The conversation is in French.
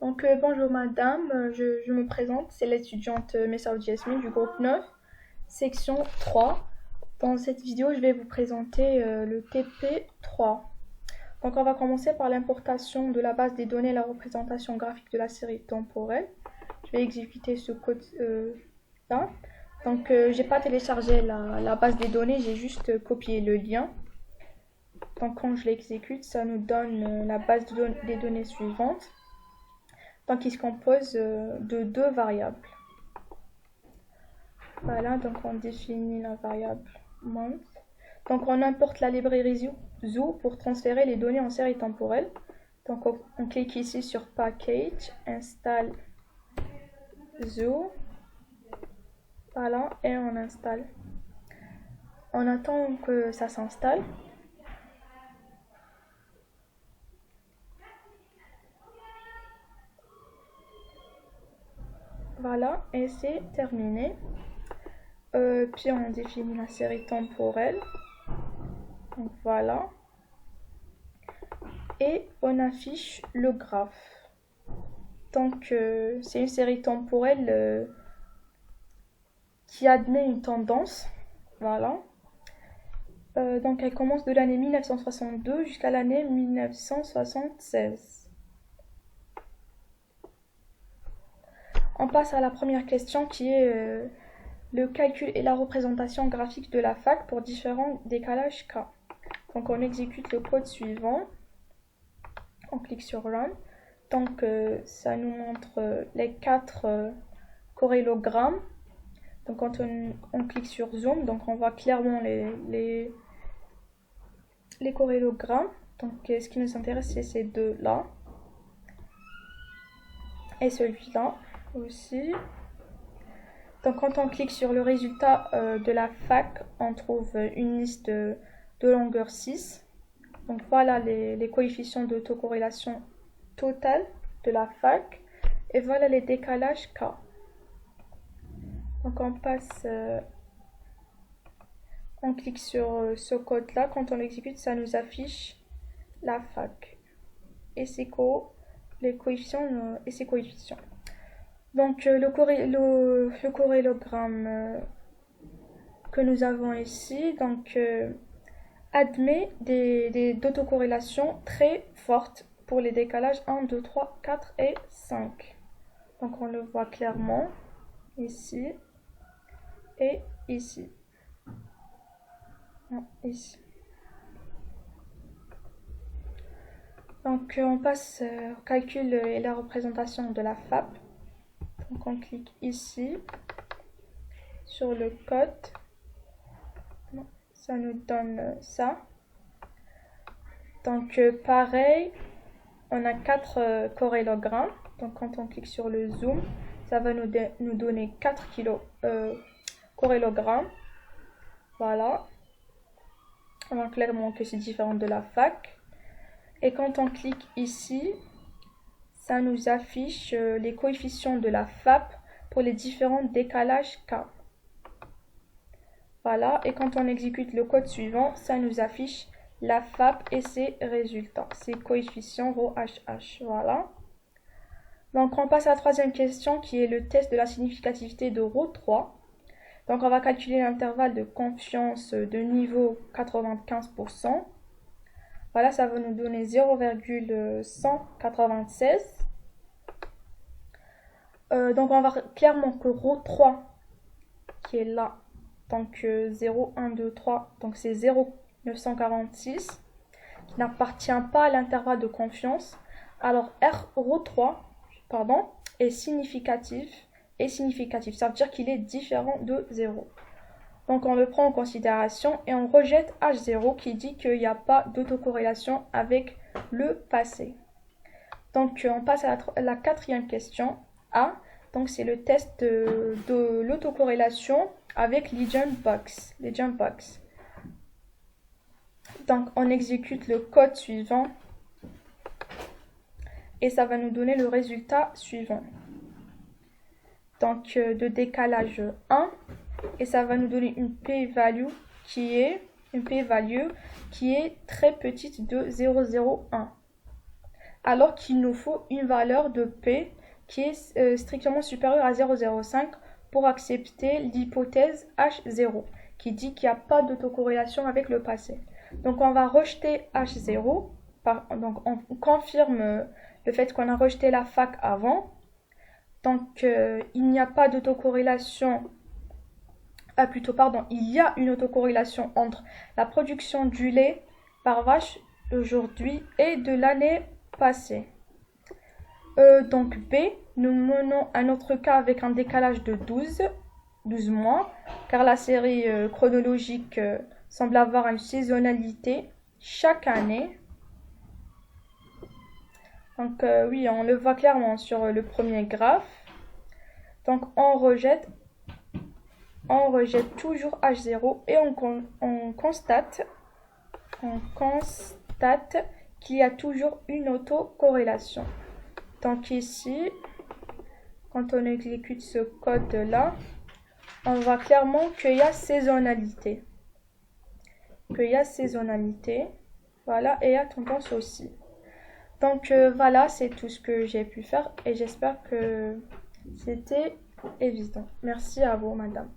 Bonjour madame, je me présente, c'est l'étudiante Messaoud Jasmine du groupe 9, section 3. Dans cette vidéo, je vais vous présenter le TP3. Donc on va commencer par l'importation de la base des données et la représentation graphique de la série temporelle. Je vais exécuter ce code là. Donc j'ai pas téléchargé la base des données, j'ai juste copié le lien. Donc quand je l'exécute, ça nous donne la base des données suivantes. Donc il se compose de deux variables. Voilà, donc on définit la variable month. Donc on importe la librairie Zoo pour transférer les données en série temporelle. Donc on clique ici sur Package, Install Zoo. Voilà, et on installe. On attend que ça s'installe. Voilà, et c'est terminé. Puis on définit la série temporelle. Donc voilà. Et on affiche le graphe. Donc c'est une série temporelle qui admet une tendance. Voilà. Donc elle commence de l'année 1962 jusqu'à l'année 1976. On passe à la première question qui est le calcul et la représentation graphique de la fac pour différents décalages K. Donc on exécute le code suivant. On clique sur Run. Donc ça nous montre les 4 corrélogrammes. Donc quand on clique sur Zoom, donc on voit clairement les corrélogrammes. Donc ce qui nous intéresse, c'est ces deux-là. Et celui-là aussi. Donc quand on clique sur le résultat de la fac, on trouve une liste de longueur 6. Donc voilà les coefficients d'autocorrélation totale de la fac. Et voilà les décalages K. Donc on passe, on clique sur ce code-là. Quand on l'exécute, ça nous affiche la fac et ses coefficients et ses coefficients. Donc le corrélogramme que nous avons ici donc admet d'autocorrélations très fortes pour les décalages 1, 2, 3, 4 et 5. Donc on le voit clairement ici et ici. Non, ici. Donc on passe au calcul et la représentation de la FAP. Donc on clique ici sur le code. Ça nous donne ça. Donc pareil, on a 4 corrélogrammes. Donc quand on clique sur le zoom, ça va nous donner 4 corrélogrammes. Voilà. On voit clairement que c'est différent de la fac. Et quand on clique ici, ça nous affiche les coefficients de la FAP pour les différents décalages K. Voilà, et quand on exécute le code suivant, ça nous affiche la FAP et ses résultats, ses coefficients ρHH. Voilà. Donc on passe à la troisième question qui est le test de la significativité de ρ3. Donc on va calculer l'intervalle de confiance de niveau 95%. Voilà, ça va nous donner 0,196. Donc on va voir clairement que ρ3 qui est là, donc 0, 1, 2, 3, donc c'est 0,946 qui n'appartient pas à l'intervalle de confiance. Alors ρ3 est significatif, ça veut dire qu'il est différent de 0. Donc on le prend en considération et on rejette H0 qui dit qu'il n'y a pas d'autocorrélation avec le passé. Donc on passe à la quatrième question A. Donc c'est le test de l'autocorrélation avec Legend Box. Donc on exécute le code suivant et ça va nous donner le résultat suivant. Donc de décalage 1 et ça va nous donner une p-value qui est très petite de 0,01. alors qu'il nous faut une valeur de P qui est strictement supérieure à 0,05 pour accepter l'hypothèse H0 qui dit qu'il n'y a pas d'autocorrélation avec le passé. Donc on va rejeter H0, donc on confirme le fait qu'on a rejeté la fac avant. Donc il n'y a pas d'autocorrélation, il y a une autocorrélation entre la production du lait par vache d'aujourd'hui et de l'année passée. Donc B, nous menons un autre cas avec un décalage de 12 mois, car la série chronologique semble avoir une saisonnalité chaque année. Donc oui, on le voit clairement sur le premier graphe. Donc on rejette toujours H0 et on constate qu'il y a toujours une autocorrélation. Donc ici, quand on exécute ce code-là, on voit clairement qu'il y a saisonnalité. Voilà, et il y a tendance aussi. Donc voilà, c'est tout ce que j'ai pu faire et j'espère que c'était évident. Merci à vous, madame.